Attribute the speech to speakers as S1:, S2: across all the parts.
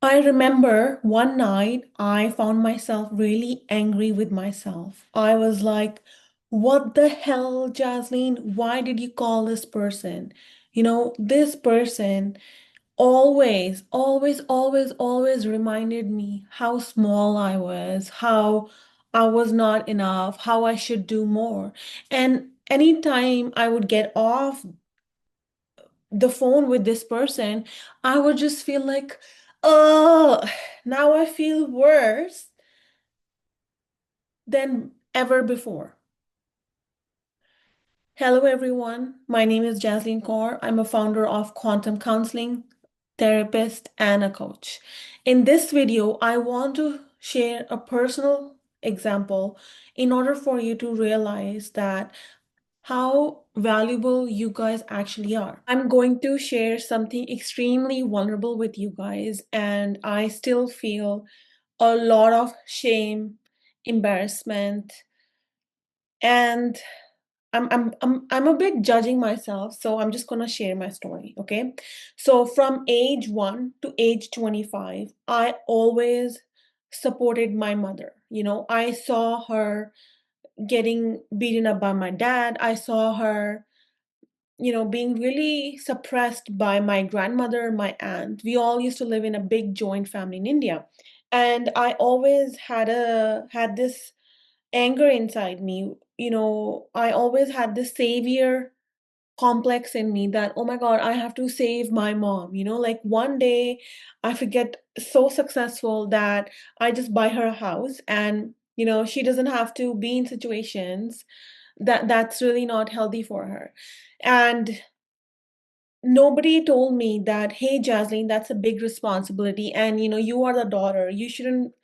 S1: I remember one night I found myself really angry with myself. I was like, what the hell, Jasleen? Why did you call this person? This person always reminded me how small I was, how I was not enough, how I should do more. And anytime I would get off the phone with this person, I would just feel like, oh, now I feel worse than ever before. Hello, everyone. My name is Jasleen Kaur. I'm a founder of Quantum Counseling, therapist, and a coach. In this video, I want to share a personal example in order for you to realize that how valuable you guys actually are. I'm going to share something extremely vulnerable with you guys, and I still feel a lot of shame, embarrassment, and I'm a bit judging myself, so I'm just gonna share my story, okay? So from age 1 to age 25, I always supported my mother. I saw her getting beaten up by my dad. I saw her being really suppressed by my grandmother, my aunt. We all used to live in a big joint family in India. And I always had this anger inside me. I always had this savior complex in me that, oh my God, I have to save my mom. Like one day I forget so successful that I just buy her a house and she doesn't have to be in situations that's really not healthy for her. And nobody told me that, hey, Jasleen, that's a big responsibility. And, you are the daughter. You shouldn't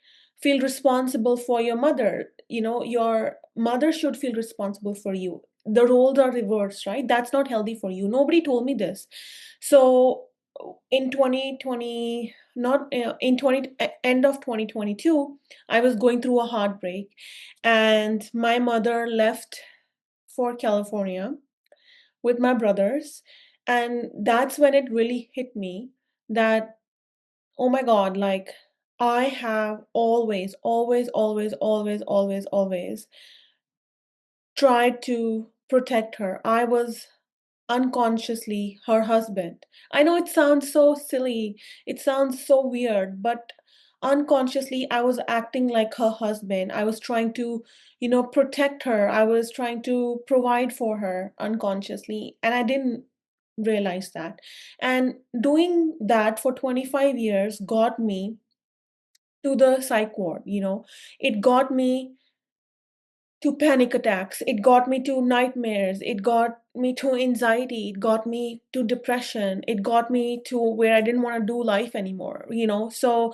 S1: feel responsible for your mother. Your mother should feel responsible for you. The roles are reversed, right? That's not healthy for you. Nobody told me this. So in 2020, not in 20, end of 2022, I was going through a heartbreak and my mother left for California with my brothers. And that's when it really hit me that, oh my God, like I have always tried to protect her. I was unconsciously her husband. I know it sounds so silly, it sounds so weird, but unconsciously I was acting like her husband. I was trying to, protect her. I was trying to provide for her unconsciously, and I didn't realize that. And doing that for 25 years got me to the psych ward. It got me to panic attacks. It got me to nightmares. It got me to anxiety. It got me to depression. It got me to where I didn't want to do life anymore. So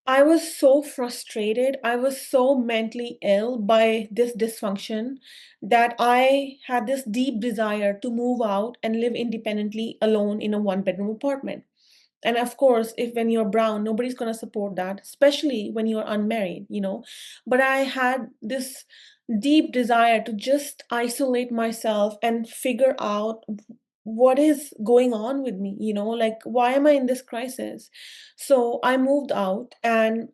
S1: I was so frustrated. I was so mentally ill by this dysfunction that I had this deep desire to move out and live independently alone in a one-bedroom apartment. And of course, if when you're brown, nobody's going to support that, especially when you're unmarried. But I had this deep desire to just isolate myself and figure out what is going on with me, like why am I in this crisis? So I moved out and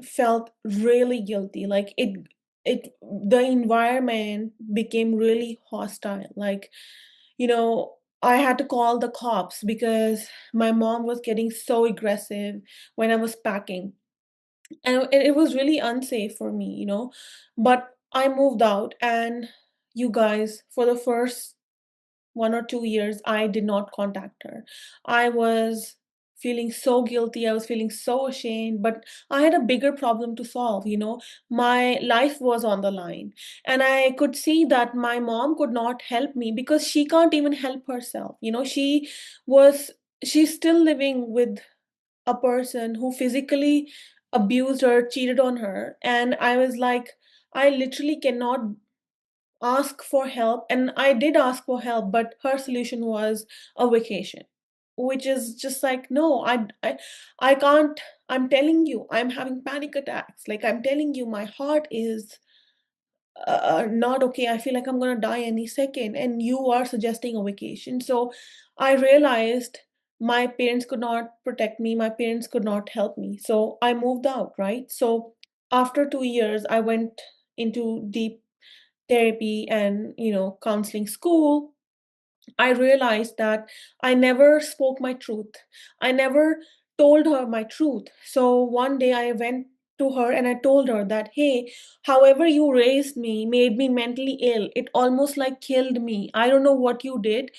S1: felt really guilty. Like the environment became really hostile. Like, I had to call the cops because my mom was getting so aggressive when I was packing. And it was really unsafe for me. But I moved out, and you guys, for the first 1 or 2 years, I did not contact her. I was feeling so guilty. I was feeling so ashamed, but I had a bigger problem to solve. My life was on the line. And I could see that my mom could not help me because she can't even help herself. Was, she's still living with a person who physically abused her, cheated on her. And I was like, I literally cannot ask for help. And I did ask for help, but her solution was a vacation, which is just like, no, I can't. I'm telling you, I'm having panic attacks. Like, I'm telling you, my heart is not okay. I feel like I'm gonna die any second, and you are suggesting a vacation. So I realized my parents could not protect me, my parents could not help me. So I moved out, right? So after 2 years, I went into deep therapy and, counseling school. I realized that I never spoke my truth. I never told her my truth. So one day I went to her and I told her that, hey, however you raised me made me mentally ill. It almost like killed me. I don't know what you did.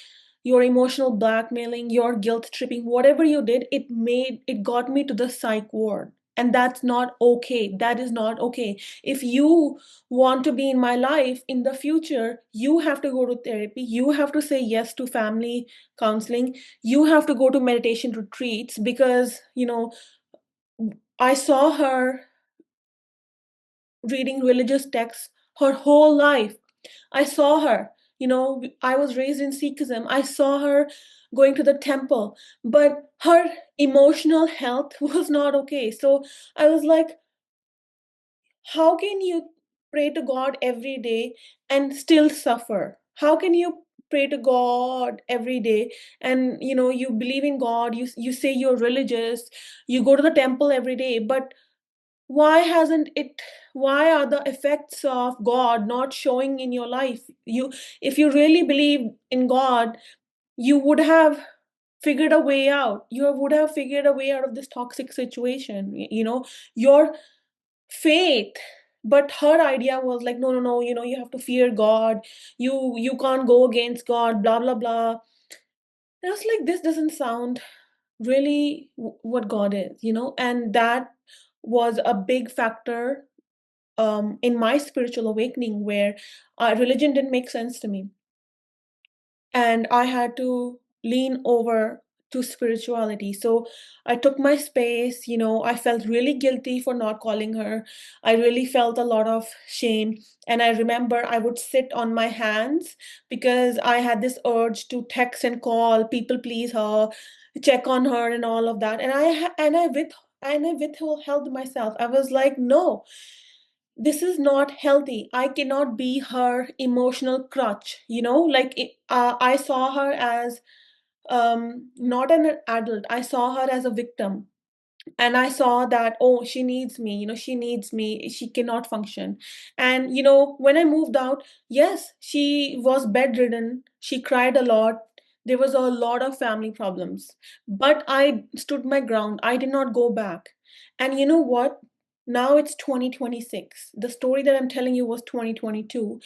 S1: Your emotional blackmailing, your guilt tripping, whatever you did, it got me to the psych ward. And that's not okay. That is not okay. If you want to be in my life in the future, you have to go to therapy. You have to say yes to family counseling. You have to go to meditation retreats because, I saw her reading religious texts her whole life. I saw her, I was raised in Sikhism. I saw her going to the temple, but her emotional health was not okay. So I was like, how can you pray to God every day and still suffer? How can you pray to God every day and you believe in God, you say you're religious, you go to the temple every day, but why hasn't it why are the effects of God not showing in your life? If you really believe in God, you would have figured a way out. You would have figured a way out of this toxic situation. Your faith. But her idea was like, no, no, no, you have to fear God. You can't go against God, blah blah blah. And I was like, this doesn't sound really what God is, and that was a big factor in my spiritual awakening, where religion didn't make sense to me. And I had to lean over to spirituality. So I took my space. I felt really guilty for not calling her. I really felt a lot of shame. And I remember I would sit on my hands because I had this urge to text and call, people please her, check on her, and all of that. And I withheld myself. I was like, no, this is not healthy. I cannot be her emotional crutch. I saw her as not an adult. I saw her as a victim. And I saw that, oh, she needs me, she needs me, she cannot function. And when I moved out, yes, she was bedridden, she cried a lot, there was a lot of family problems, but I stood my ground. I did not go back. And you know what, now it's 2026. The story that I'm telling you was 2022.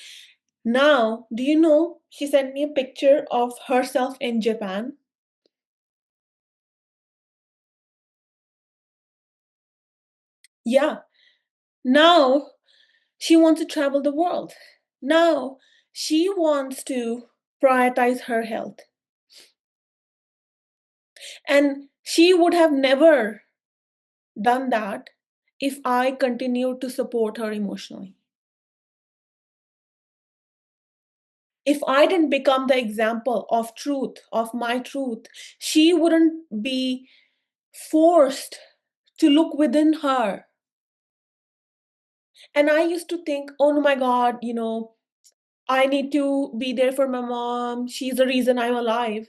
S1: Now, do you know, she sent me a picture of herself in Japan. Yeah. Now she wants to travel the world. Now she wants to prioritize her health. And she would have never done that if I continued to support her emotionally. If I didn't become the example of truth, of my truth, she wouldn't be forced to look within her. And I used to think, oh my God, I need to be there for my mom. She's the reason I'm alive.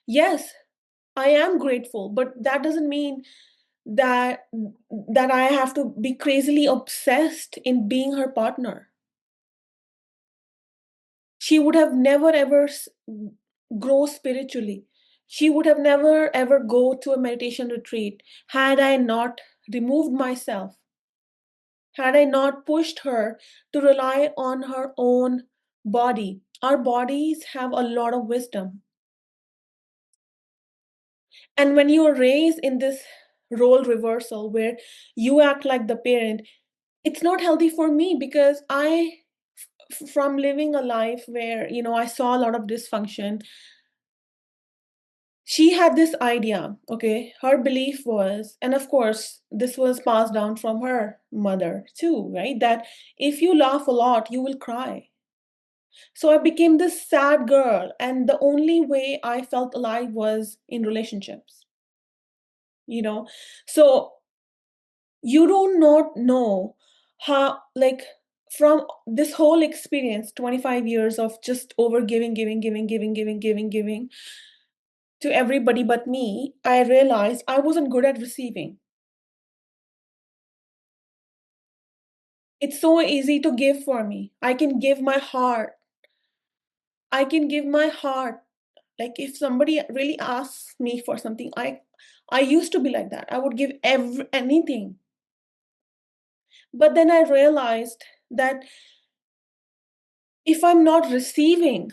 S1: Yes, I am grateful, but that doesn't mean that I have to be crazily obsessed in being her partner. She would have never ever grow spiritually. She would have never ever go to a meditation retreat had I not removed myself, had I not pushed her to rely on her own body. Our bodies have a lot of wisdom. And when you are raised in this role reversal where you act like the parent, it's not healthy for me because from living a life where, I saw a lot of dysfunction, she had this idea, okay? Her belief was, and of course, this was passed down from her mother too, right? That if you laugh a lot, you will cry. So I became this sad girl, and the only way I felt alive was in relationships, you know? So you do not know how, like, from this whole experience, 25 years of just over giving, giving, giving, giving, giving, giving, giving, to everybody but me, I realized I wasn't good at receiving. It's so easy to give for me. I can give my heart. I can give my heart. Like if somebody really asks me for something, I used to be like that. I would give anything. But then I realized that if I'm not receiving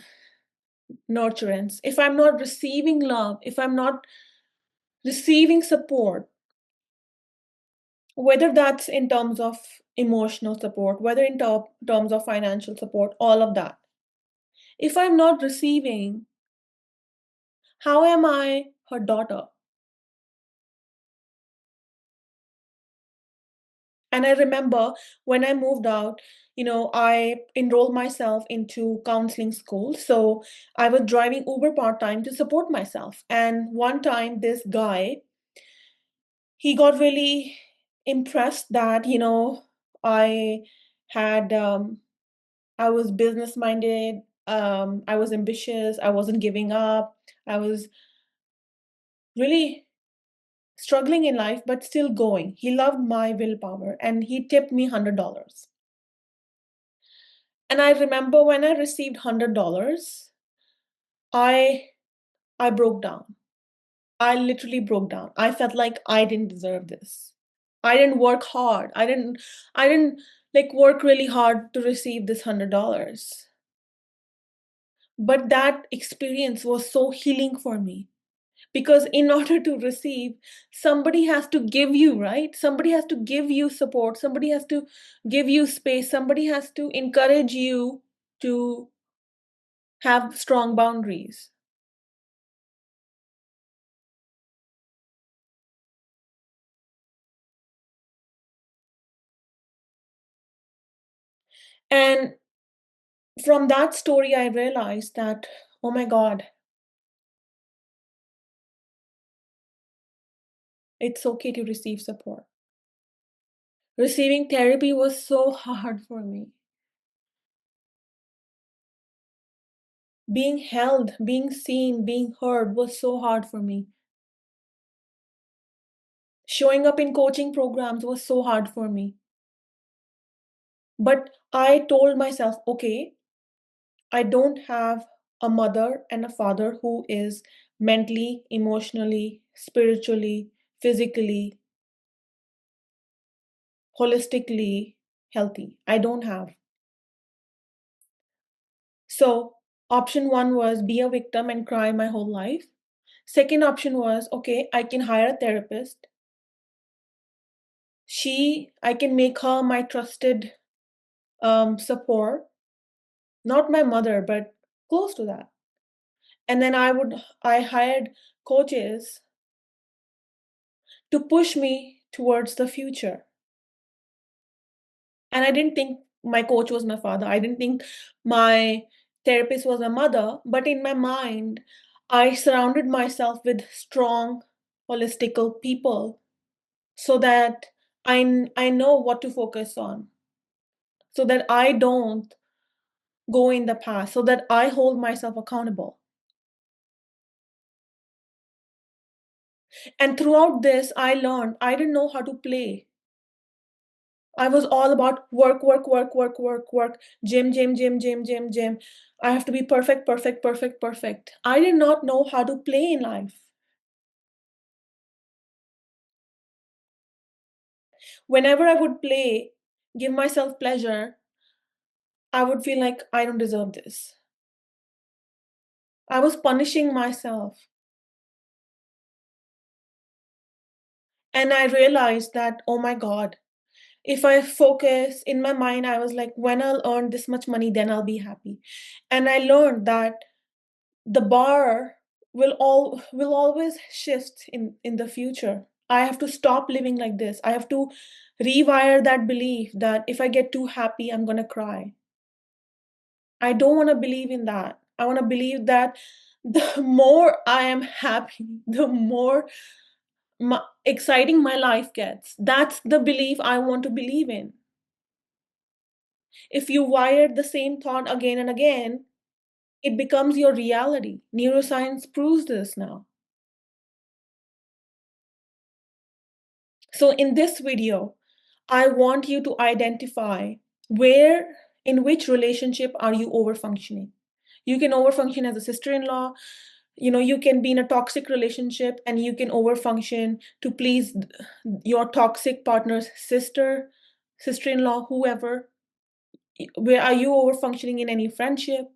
S1: nurturance, if I'm not receiving love, if I'm not receiving support, whether that's in terms of emotional support, whether in terms of financial support, all of that. If I'm not receiving, how am I her daughter? And I remember when I moved out, I enrolled myself into counseling school. So I was driving Uber part time to support myself. And one time, this guy, he got really impressed that, I had, I was business minded, I was ambitious, I wasn't giving up, I was really struggling in life, but still going. He loved my willpower and he tipped me $100. And I remember when I received $100, I I broke down. I literally broke down. I felt like I didn't deserve this. I didn't work hard. I didn't like work really hard to receive this $100. But that experience was so healing for me because in order to receive, somebody has to give you, right? Somebody has to give you support. Somebody has to give you space. Somebody has to encourage you to have strong boundaries. And from that story, I realized that, oh my God, it's okay to receive support. Receiving therapy was so hard for me. Being held, being seen, being heard was so hard for me. Showing up in coaching programs was so hard for me. But I told myself, okay, I don't have a mother and a father who is mentally, emotionally, spiritually, physically, holistically healthy. I don't have. So, option one was be a victim and cry my whole life. Second option was okay, I can hire a therapist. I can make her my trusted support, not my mother, but close to that. And then I hired coaches to push me towards the future. And I didn't think my coach was my father. I didn't think my therapist was my mother. But in my mind, I surrounded myself with strong, holistical people so that I know what to focus on, so that I don't go in the past, so that I hold myself accountable. And throughout this, I learned I didn't know how to play. I was all about work, work, work, work, work, work, gym, gym, gym, gym, gym, gym. I have to be perfect, perfect, perfect, perfect. I did not know how to play in life. Whenever I would play, give myself pleasure, I would feel like I don't deserve this. I was punishing myself. And I realized that, oh my God, if I focus in my mind, I was like, when I'll earn this much money, then I'll be happy. And I learned that the bar will always shift in the future. I have to stop living like this. I have to rewire that belief that if I get too happy, I'm going to cry. I don't want to believe in that. I want to believe that the more I am happy, the more exciting my life gets. That's the belief I want to believe in. If you wire the same thought again and again, it becomes your reality. Neuroscience proves this now. So in this video, I want you to identify where, in which relationship are you overfunctioning. You can overfunction as a sister-in-law. You can be in a toxic relationship and you can overfunction to please your toxic partner's sister-in-law, whoever. Where are you overfunctioning in any friendship?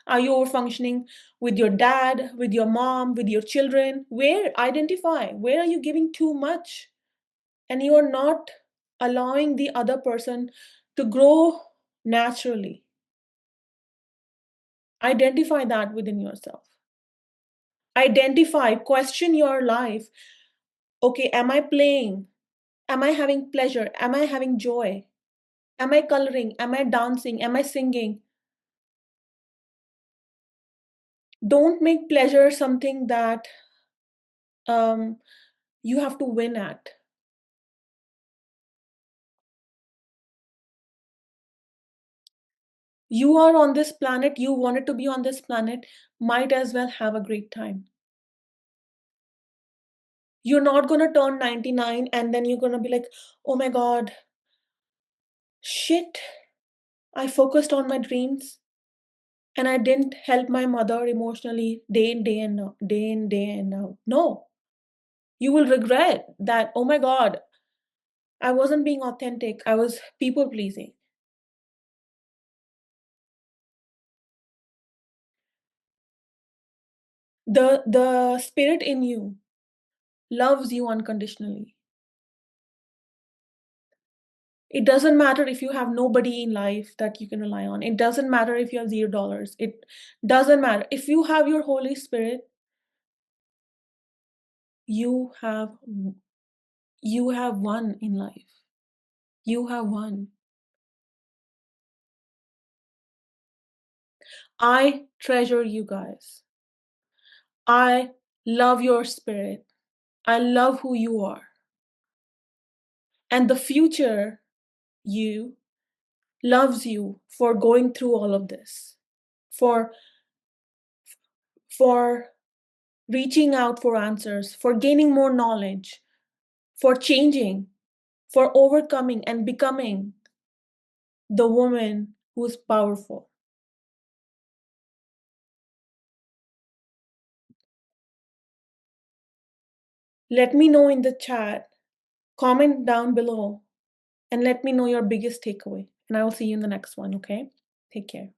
S1: Are you overfunctioning with your dad, with your mom, with your children? Where? Identify. Where are you giving too much? And you are not allowing the other person to grow naturally. Identify that within yourself. Identify, question your life. Okay, am I playing? Am I having pleasure? Am I having joy? Am I coloring? Am I dancing? Am I singing? Don't make pleasure something that um, you have to win at. You are on this planet, you wanted to be on this planet, might as well have a great time. You're not going to turn 99 and then you're going to be like, oh my God, shit, I focused on my dreams and I didn't help my mother emotionally day in, day and out, day in, day and out. No, you will regret that, oh my God, I wasn't being authentic. I was people pleasing. The spirit in you loves you unconditionally. It doesn't matter if you have nobody in life that you can rely on. It doesn't matter if you have $0. It doesn't matter. If you have your Holy Spirit, you have you have won in life. You have won. I treasure you guys. I love your spirit. I love who you are. And the future you loves you for going through all of this. For reaching out for answers, for gaining more knowledge, for changing, for overcoming and becoming the woman who's powerful. Let me know in the chat, comment down below, and let me know your biggest takeaway. And I will see you in the next one, okay? Take care.